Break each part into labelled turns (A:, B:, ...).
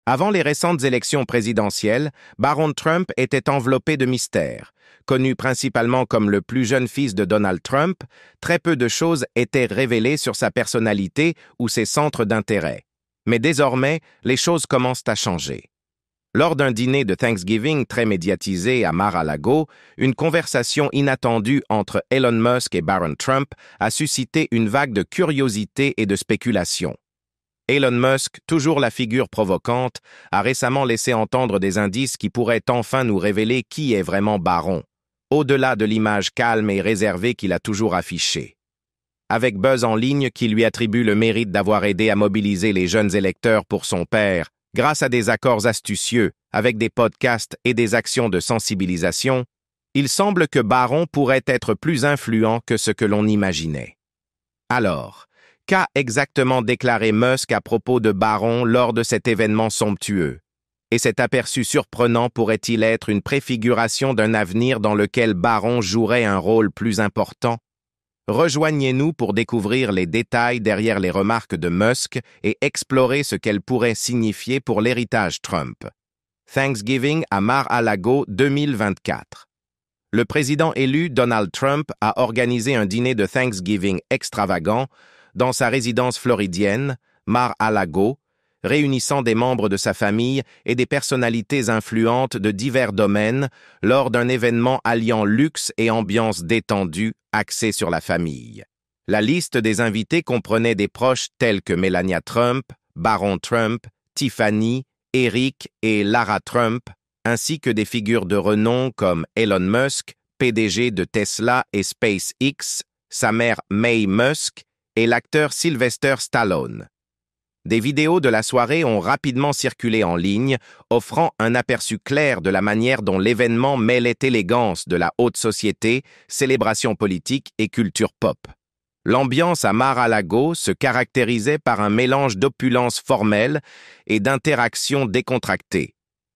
A: Avant les récentes élections présidentielles, Baron Trump était enveloppé de mystères. Connu principalement comme le plus jeune fils de Donald Trump, très peu de choses étaient révélées sur sa personnalité ou ses centres d'intérêt. Mais désormais, les choses commencent à changer. Lors d'un dîner de Thanksgiving très médiatisé à Mar-a-Lago, une conversation inattendue entre Elon Musk et Baron Trump a suscité une vague de curiosité et de spéculation. Elon Musk, toujours la figure provocante, a récemment laissé entendre des indices qui pourraient enfin nous révéler qui est vraiment Baron, au-delà de l'image calme et réservée qu'il a toujours affichée. Avec Buzz en ligne qui lui attribue le mérite d'avoir aidé à mobiliser les jeunes électeurs pour son père, grâce à des accords astucieux, avec des podcasts et des actions de sensibilisation, il semble que Baron pourrait être plus influent que ce que l'on imaginait. Alors, qu'a exactement déclaré Musk à propos de Baron lors de cet événement somptueux? Et cet aperçu surprenant pourrait-il être une préfiguration d'un avenir dans lequel Baron jouerait un rôle plus important? Rejoignez-nous pour découvrir les détails derrière les remarques de Musk et explorer ce qu'elles pourraient signifier pour l'héritage Trump. Thanksgiving à Mar-a-Lago 2024. Le président élu Donald Trump a organisé un dîner de Thanksgiving extravagant dans sa résidence floridienne, Mar-a-Lago, réunissant des membres de sa famille et des personnalités influentes de divers domaines lors d'un événement alliant luxe et ambiance détendue axée sur la famille. La liste des invités comprenait des proches tels que Melania Trump, Baron Trump, Tiffany, Eric et Lara Trump, ainsi que des figures de renom comme Elon Musk, PDG de Tesla et SpaceX, sa mère May Musk et l'acteur Sylvester Stallone. Des vidéos de la soirée ont rapidement circulé en ligne, offrant un aperçu clair de la manière dont l'événement mêlait élégance de la haute société, célébration politique et culture pop. L'ambiance à Mar-a-Lago se caractérisait par un mélange d'opulence formelle et d'interactions décontractées.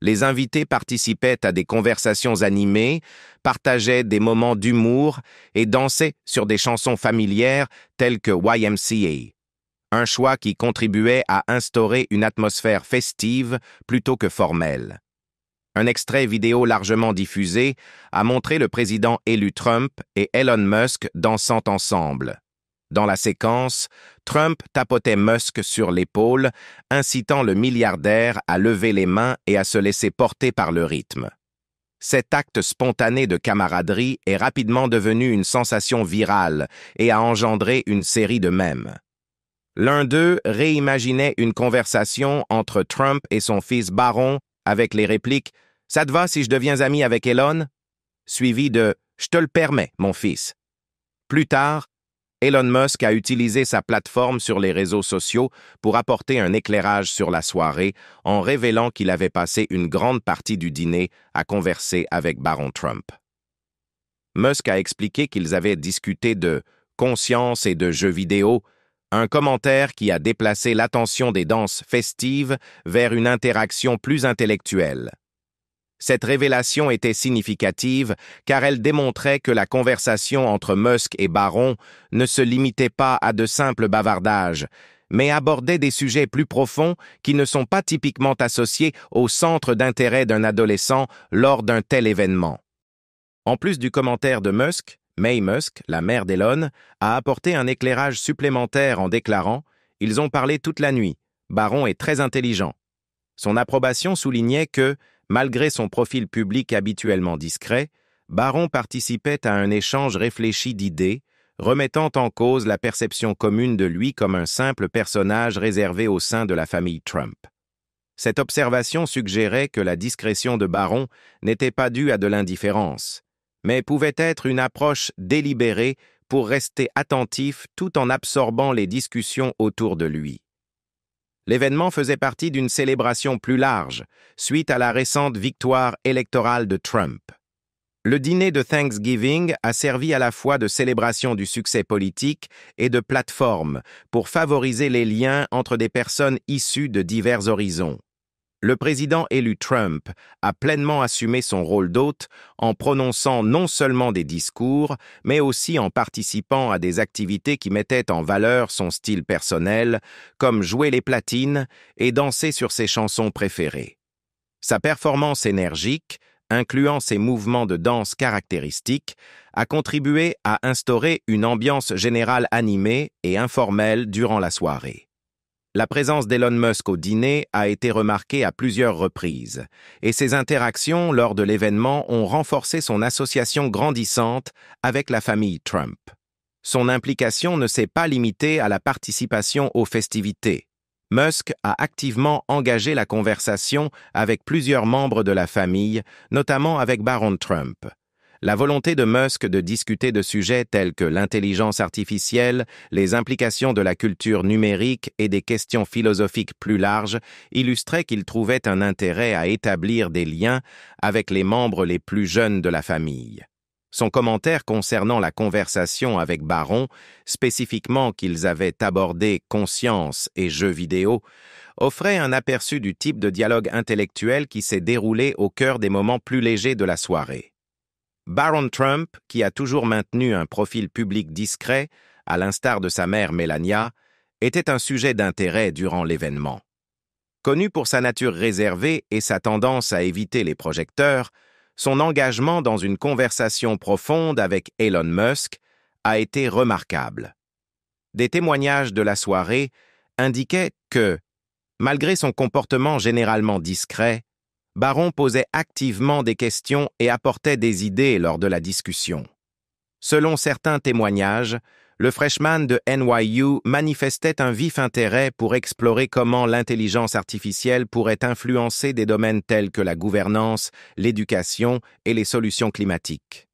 A: Les invités participaient à des conversations animées, partageaient des moments d'humour et dansaient sur des chansons familières telles que YMCA. Un choix qui contribuait à instaurer une atmosphère festive plutôt que formelle. Un extrait vidéo largement diffusé a montré le président élu Trump et Elon Musk dansant ensemble. Dans la séquence, Trump tapotait Musk sur l'épaule, incitant le milliardaire à lever les mains et à se laisser porter par le rythme. Cet acte spontané de camaraderie est rapidement devenu une sensation virale et a engendré une série de mèmes. L'un d'eux réimaginait une conversation entre Trump et son fils Baron avec les répliques « Ça te va si je deviens ami avec Elon ?» suivi de « Je te le permets, mon fils ». Plus tard, Elon Musk a utilisé sa plateforme sur les réseaux sociaux pour apporter un éclairage sur la soirée en révélant qu'il avait passé une grande partie du dîner à converser avec Baron Trump. Musk a expliqué qu'ils avaient discuté de conscience et de jeux vidéo, un commentaire qui a déplacé l'attention des danses festives vers une interaction plus intellectuelle. Cette révélation était significative car elle démontrait que la conversation entre Musk et Baron ne se limitait pas à de simples bavardages, mais abordait des sujets plus profonds qui ne sont pas typiquement associés au centre d'intérêt d'un adolescent lors d'un tel événement. En plus du commentaire de Musk, May Musk, la mère d'Elon, a apporté un éclairage supplémentaire en déclarant « Ils ont parlé toute la nuit. Baron est très intelligent. » Son approbation soulignait que, malgré son profil public habituellement discret, Baron participait à un échange réfléchi d'idées, remettant en cause la perception commune de lui comme un simple personnage réservé au sein de la famille Trump. Cette observation suggérait que la discrétion de Baron n'était pas due à de l'indifférence, mais pouvait être une approche délibérée pour rester attentif tout en absorbant les discussions autour de lui. L'événement faisait partie d'une célébration plus large, suite à la récente victoire électorale de Trump. Le dîner de Thanksgiving a servi à la fois de célébration du succès politique et de plateforme pour favoriser les liens entre des personnes issues de divers horizons. le président élu Trump a pleinement assumé son rôle d'hôte en prononçant non seulement des discours, mais aussi en participant à des activités qui mettaient en valeur son style personnel, comme jouer les platines et danser sur ses chansons préférées. Sa performance énergique, incluant ses mouvements de danse caractéristiques, a contribué à instaurer une ambiance générale animée et informelle durant la soirée. La présence d'Elon Musk au dîner a été remarquée à plusieurs reprises, et ses interactions lors de l'événement ont renforcé son association grandissante avec la famille Trump. Son implication ne s'est pas limitée à la participation aux festivités. Musk a activement engagé la conversation avec plusieurs membres de la famille, notamment avec Baron Trump. La volonté de Musk de discuter de sujets tels que l'intelligence artificielle, les implications de la culture numérique et des questions philosophiques plus larges illustrait qu'il trouvait un intérêt à établir des liens avec les membres les plus jeunes de la famille. Son commentaire concernant la conversation avec Baron, spécifiquement qu'ils avaient abordé conscience et jeux vidéo, offrait un aperçu du type de dialogue intellectuel qui s'est déroulé au cœur des moments plus légers de la soirée. Baron Trump, qui a toujours maintenu un profil public discret, à l'instar de sa mère Melania, était un sujet d'intérêt durant l'événement. Connu pour sa nature réservée et sa tendance à éviter les projecteurs, son engagement dans une conversation profonde avec Elon Musk a été remarquable. Des témoignages de la soirée indiquaient que, malgré son comportement généralement discret, Baron posait activement des questions et apportait des idées lors de la discussion. Selon certains témoignages, le freshman de NYU manifestait un vif intérêt pour explorer comment l'intelligence artificielle pourrait influencer des domaines tels que la gouvernance, l'éducation et les solutions climatiques.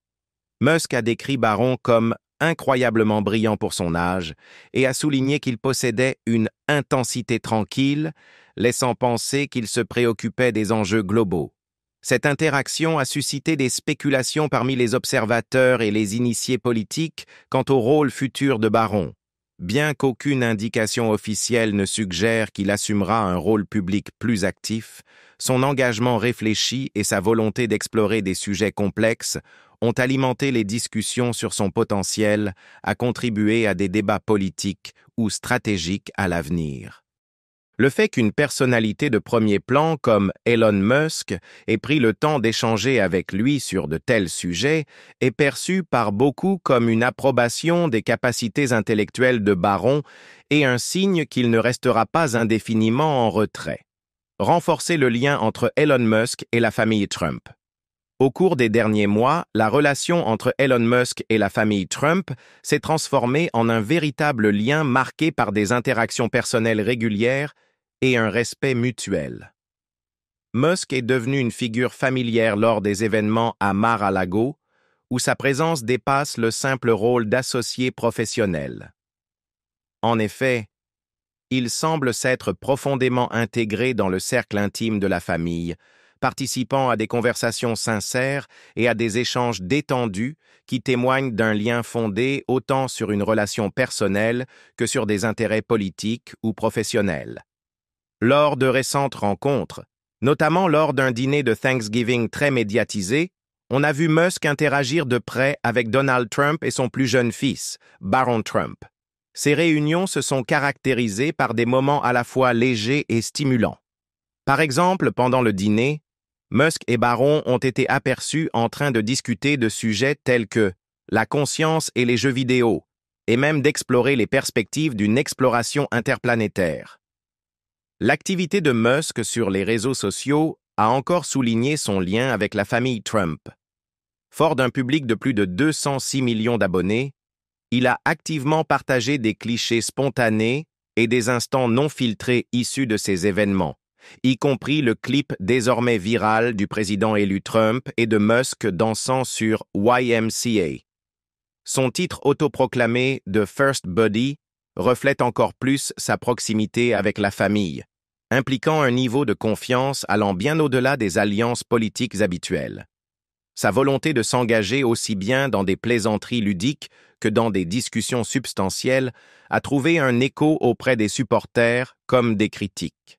A: Musk a décrit Baron comme incroyablement brillant pour son âge et a souligné qu'il possédait une intensité tranquille, laissant penser qu'il se préoccupait des enjeux globaux. Cette interaction a suscité des spéculations parmi les observateurs et les initiés politiques quant au rôle futur de Baron. Bien qu'aucune indication officielle ne suggère qu'il assumera un rôle public plus actif, son engagement réfléchi et sa volonté d'explorer des sujets complexes ont alimenté les discussions sur son potentiel à contribuer à des débats politiques ou stratégiques à l'avenir. Le fait qu'une personnalité de premier plan comme Elon Musk ait pris le temps d'échanger avec lui sur de tels sujets est perçu par beaucoup comme une approbation des capacités intellectuelles de Baron et un signe qu'il ne restera pas indéfiniment en retrait. Renforcer le lien entre Elon Musk et la famille Trump. Au cours des derniers mois, la relation entre Elon Musk et la famille Trump s'est transformée en un véritable lien marqué par des interactions personnelles régulières et un respect mutuel. Musk est devenu une figure familière lors des événements à Mar-a-Lago, où sa présence dépasse le simple rôle d'associé professionnel. En effet, il semble s'être profondément intégré dans le cercle intime de la famille, participant à des conversations sincères et à des échanges détendus qui témoignent d'un lien fondé autant sur une relation personnelle que sur des intérêts politiques ou professionnels. Lors de récentes rencontres, notamment lors d'un dîner de Thanksgiving très médiatisé, on a vu Musk interagir de près avec Donald Trump et son plus jeune fils, Baron Trump. Ces réunions se sont caractérisées par des moments à la fois légers et stimulants. Par exemple, pendant le dîner, Musk et Baron ont été aperçus en train de discuter de sujets tels que la conscience et les jeux vidéo, et même d'explorer les perspectives d'une exploration interplanétaire. L'activité de Musk sur les réseaux sociaux a encore souligné son lien avec la famille Trump. Fort d'un public de plus de 206 millions d'abonnés, il a activement partagé des clichés spontanés et des instants non filtrés issus de ces événements, y compris le clip désormais viral du président élu Trump et de Musk dansant sur YMCA. Son titre autoproclamé de First Buddy reflète encore plus sa proximité avec la famille, impliquant un niveau de confiance allant bien au-delà des alliances politiques habituelles. Sa volonté de s'engager aussi bien dans des plaisanteries ludiques que dans des discussions substantielles a trouvé un écho auprès des supporters comme des critiques.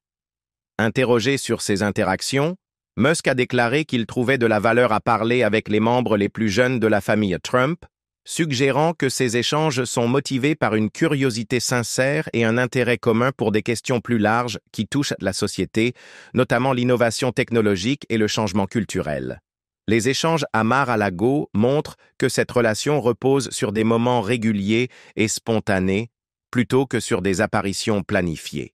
A: Interrogé sur ses interactions, Musk a déclaré qu'il trouvait de la valeur à parler avec les membres les plus jeunes de la famille Trump, suggérant que ces échanges sont motivés par une curiosité sincère et un intérêt commun pour des questions plus larges qui touchent la société, notamment l'innovation technologique et le changement culturel. Les échanges à Mar-a-Lago montrent que cette relation repose sur des moments réguliers et spontanés, plutôt que sur des apparitions planifiées.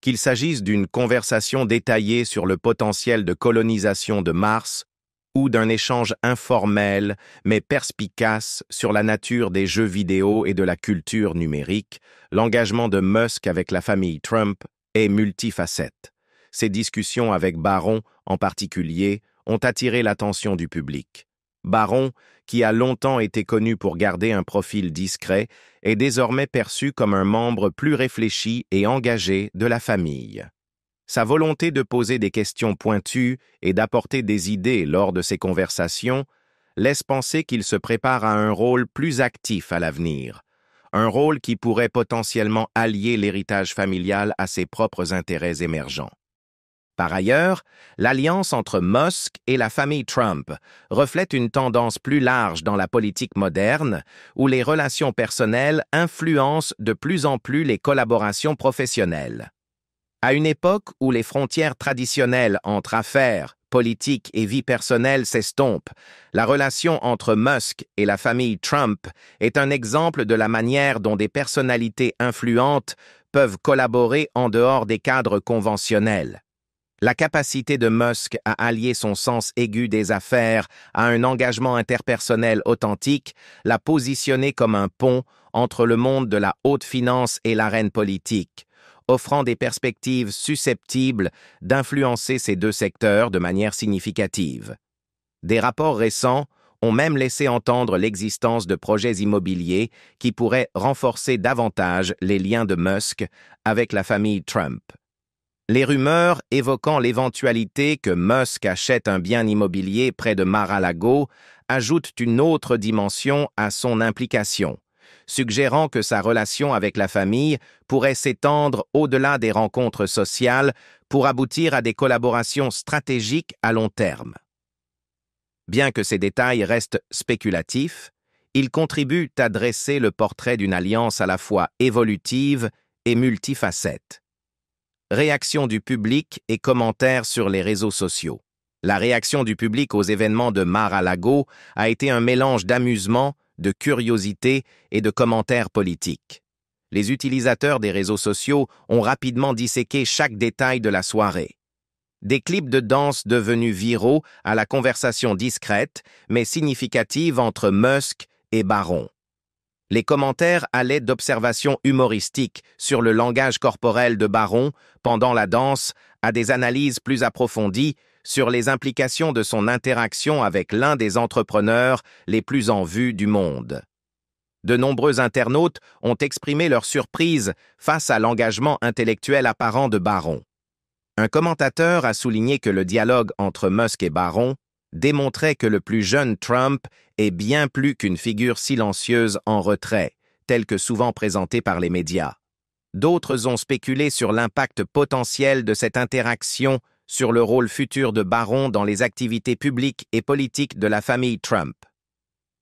A: Qu'il s'agisse d'une conversation détaillée sur le potentiel de colonisation de Mars ou d'un échange informel mais perspicace sur la nature des jeux vidéo et de la culture numérique, l'engagement de Musk avec la famille Trump est multifacette. Ces discussions avec Barron, en particulier, ont attiré l'attention du public. Barron, qui a longtemps été connu pour garder un profil discret, est désormais perçu comme un membre plus réfléchi et engagé de la famille. Sa volonté de poser des questions pointues et d'apporter des idées lors de ces conversations laisse penser qu'il se prépare à un rôle plus actif à l'avenir, un rôle qui pourrait potentiellement allier l'héritage familial à ses propres intérêts émergents. Par ailleurs, l'alliance entre Musk et la famille Trump reflète une tendance plus large dans la politique moderne, où les relations personnelles influencent de plus en plus les collaborations professionnelles. À une époque où les frontières traditionnelles entre affaires, politique et vie personnelle s'estompent, la relation entre Musk et la famille Trump est un exemple de la manière dont des personnalités influentes peuvent collaborer en dehors des cadres conventionnels. La capacité de Musk à allier son sens aigu des affaires à un engagement interpersonnel authentique l'a positionné comme un pont entre le monde de la haute finance et l'arène politique, offrant des perspectives susceptibles d'influencer ces deux secteurs de manière significative. Des rapports récents ont même laissé entendre l'existence de projets immobiliers qui pourraient renforcer davantage les liens de Musk avec la famille Trump. Les rumeurs évoquant l'éventualité que Musk achète un bien immobilier près de Mar-a-Lago ajoutent une autre dimension à son implication, suggérant que sa relation avec la famille pourrait s'étendre au-delà des rencontres sociales pour aboutir à des collaborations stratégiques à long terme. Bien que ces détails restent spéculatifs, ils contribuent à dresser le portrait d'une alliance à la fois évolutive et multifacette. Réaction du public et commentaires sur les réseaux sociaux. La réaction du public aux événements de Mar-a-Lago a été un mélange d'amusement, de curiosité et de commentaires politiques. Les utilisateurs des réseaux sociaux ont rapidement disséqué chaque détail de la soirée. Des clips de danse devenus viraux à la conversation discrète mais significative entre Musk et Barron. Les commentaires allaient d'observations humoristiques sur le langage corporel de Barron pendant la danse à des analyses plus approfondies sur les implications de son interaction avec l'un des entrepreneurs les plus en vue du monde. De nombreux internautes ont exprimé leur surprise face à l'engagement intellectuel apparent de Barron. Un commentateur a souligné que le dialogue entre Musk et Barron démontrait que le plus jeune Trump est bien plus qu'une figure silencieuse en retrait, telle que souvent présentée par les médias. D'autres ont spéculé sur l'impact potentiel de cette interaction sur le rôle futur de Barron dans les activités publiques et politiques de la famille Trump.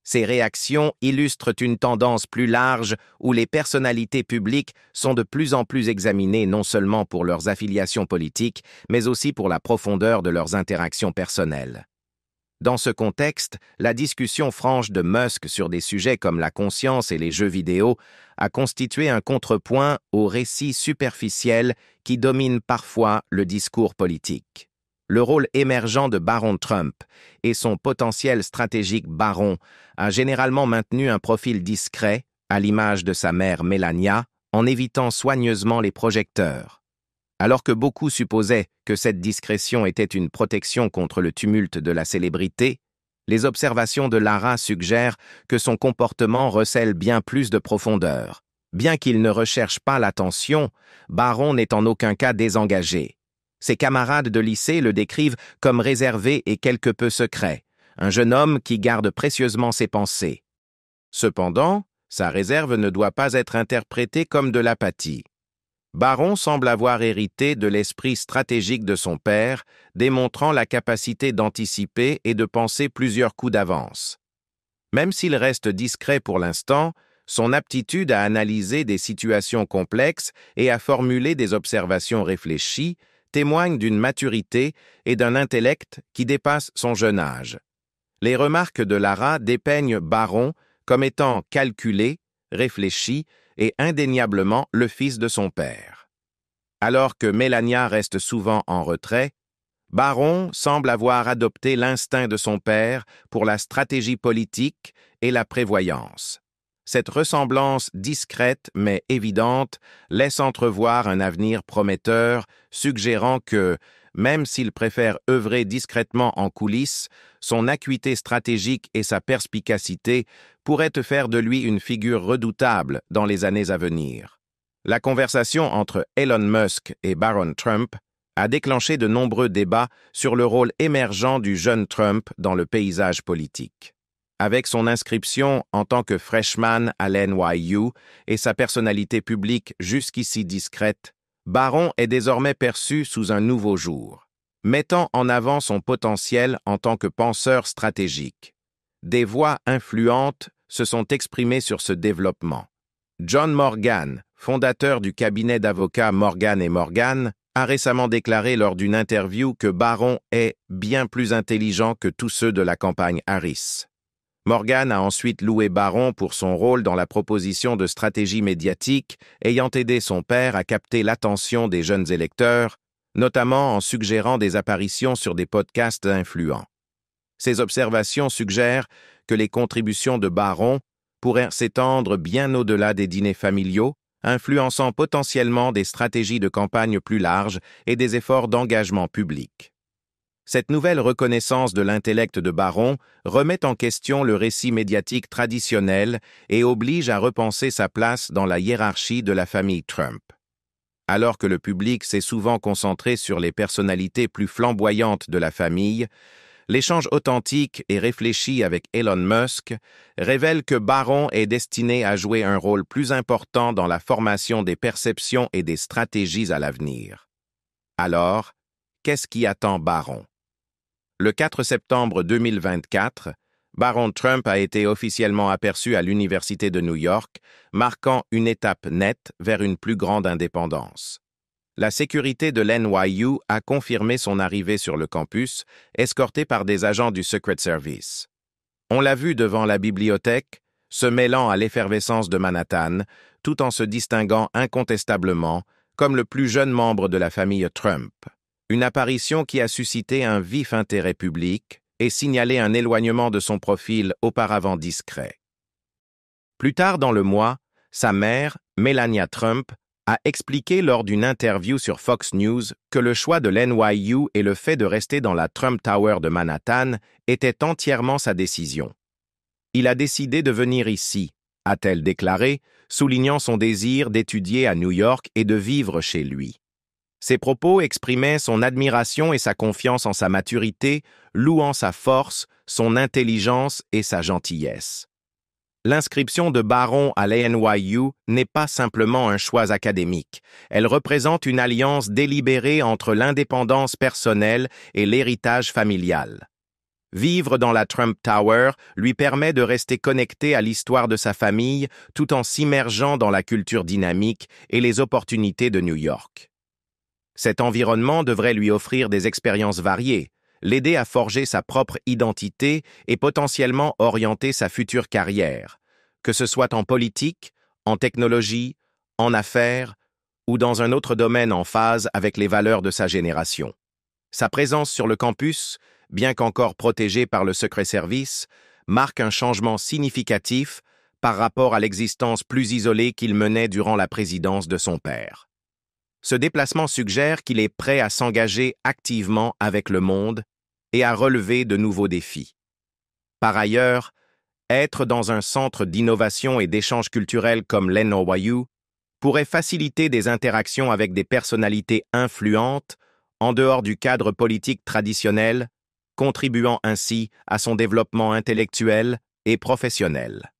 A: Ces réactions illustrent une tendance plus large où les personnalités publiques sont de plus en plus examinées non seulement pour leurs affiliations politiques, mais aussi pour la profondeur de leurs interactions personnelles. Dans ce contexte, la discussion franche de Musk sur des sujets comme la conscience et les jeux vidéo a constitué un contrepoint aux récits superficiels qui dominent parfois le discours politique. Le rôle émergent de Barron Trump et son potentiel stratégique Barron a généralement maintenu un profil discret, à l'image de sa mère Melania, en évitant soigneusement les projecteurs. Alors que beaucoup supposaient que cette discrétion était une protection contre le tumulte de la célébrité, les observations de Lara suggèrent que son comportement recèle bien plus de profondeur. Bien qu'il ne recherche pas l'attention, Barron n'est en aucun cas désengagé. Ses camarades de lycée le décrivent comme réservé et quelque peu secret, un jeune homme qui garde précieusement ses pensées. Cependant, sa réserve ne doit pas être interprétée comme de l'apathie. Barron semble avoir hérité de l'esprit stratégique de son père, démontrant la capacité d'anticiper et de penser plusieurs coups d'avance. Même s'il reste discret pour l'instant, son aptitude à analyser des situations complexes et à formuler des observations réfléchies témoigne d'une maturité et d'un intellect qui dépassent son jeune âge. Les remarques de Lara dépeignent Barron comme étant calculé, réfléchi et indéniablement le fils de son père. Alors que Melania reste souvent en retrait, Barron semble avoir adopté l'instinct de son père pour la stratégie politique et la prévoyance. Cette ressemblance discrète mais évidente laisse entrevoir un avenir prometteur, suggérant que, même s'il préfère œuvrer discrètement en coulisses, son acuité stratégique et sa perspicacité pourraient faire de lui une figure redoutable dans les années à venir. La conversation entre Elon Musk et Barron Trump a déclenché de nombreux débats sur le rôle émergent du jeune Trump dans le paysage politique. Avec son inscription en tant que freshman à l'NYU et sa personnalité publique jusqu'ici discrète, Barron est désormais perçu sous un nouveau jour, mettant en avant son potentiel en tant que penseur stratégique. Des voix influentes se sont exprimées sur ce développement. John Morgan, fondateur du cabinet d'avocats Morgan & Morgan, a récemment déclaré lors d'une interview que Barron est bien plus intelligent que tous ceux de la campagne Harris. Morgan a ensuite loué Barron pour son rôle dans la proposition de stratégie médiatique ayant aidé son père à capter l'attention des jeunes électeurs, notamment en suggérant des apparitions sur des podcasts influents. Ces observations suggèrent que les contributions de Barron pourraient s'étendre bien au-delà des dîners familiaux, influençant potentiellement des stratégies de campagne plus larges et des efforts d'engagement public. Cette nouvelle reconnaissance de l'intellect de Barron remet en question le récit médiatique traditionnel et oblige à repenser sa place dans la hiérarchie de la famille Trump. Alors que le public s'est souvent concentré sur les personnalités plus flamboyantes de la famille, l'échange authentique et réfléchi avec Elon Musk révèle que Barron est destiné à jouer un rôle plus important dans la formation des perceptions et des stratégies à l'avenir. Alors, qu'est-ce qui attend Barron? Le 4 septembre 2024, Barron Trump a été officiellement aperçu à l'Université de New York, marquant une étape nette vers une plus grande indépendance. La sécurité de l'NYU a confirmé son arrivée sur le campus, escorté par des agents du Secret Service. On l'a vu devant la bibliothèque, se mêlant à l'effervescence de Manhattan, tout en se distinguant incontestablement comme le plus jeune membre de la famille Trump. Une apparition qui a suscité un vif intérêt public et signalé un éloignement de son profil auparavant discret. Plus tard dans le mois, sa mère, Melania Trump, a expliqué lors d'une interview sur Fox News que le choix de l'NYU et le fait de rester dans la Trump Tower de Manhattan était entièrement sa décision. Il a décidé de venir ici, a-t-elle déclaré, soulignant son désir d'étudier à New York et de vivre chez lui. Ses propos exprimaient son admiration et sa confiance en sa maturité, louant sa force, son intelligence et sa gentillesse. L'inscription de Barron à l'NYU n'est pas simplement un choix académique. Elle représente une alliance délibérée entre l'indépendance personnelle et l'héritage familial. Vivre dans la Trump Tower lui permet de rester connecté à l'histoire de sa famille tout en s'immergeant dans la culture dynamique et les opportunités de New York. Cet environnement devrait lui offrir des expériences variées, l'aider à forger sa propre identité et potentiellement orienter sa future carrière, que ce soit en politique, en technologie, en affaires ou dans un autre domaine en phase avec les valeurs de sa génération. Sa présence sur le campus, bien qu'encore protégée par le Secret Service, marque un changement significatif par rapport à l'existence plus isolée qu'il menait durant la présidence de son père. Ce déplacement suggère qu'il est prêt à s'engager activement avec le monde et à relever de nouveaux défis. Par ailleurs, être dans un centre d'innovation et d'échange culturel comme l'NYU pourrait faciliter des interactions avec des personnalités influentes en dehors du cadre politique traditionnel, contribuant ainsi à son développement intellectuel et professionnel.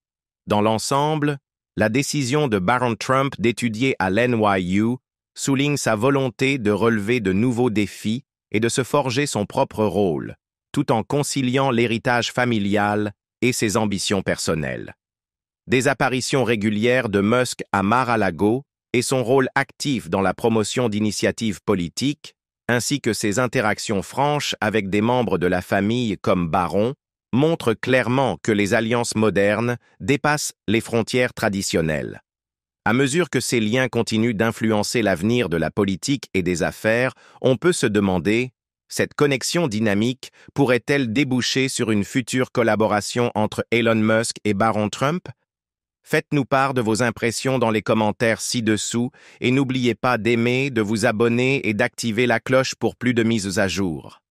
A: Dans l'ensemble, la décision de Barron Trump d'étudier à l'NYU souligne sa volonté de relever de nouveaux défis et de se forger son propre rôle, tout en conciliant l'héritage familial et ses ambitions personnelles. Des apparitions régulières de Musk à Mar-a-Lago et son rôle actif dans la promotion d'initiatives politiques, ainsi que ses interactions franches avec des membres de la famille comme Barron, montrent clairement que les alliances modernes dépassent les frontières traditionnelles. À mesure que ces liens continuent d'influencer l'avenir de la politique et des affaires, on peut se demander, cette connexion dynamique pourrait-elle déboucher sur une future collaboration entre Elon Musk et Baron Trump? Faites-nous part de vos impressions dans les commentaires ci-dessous et n'oubliez pas d'aimer, de vous abonner et d'activer la cloche pour plus de mises à jour.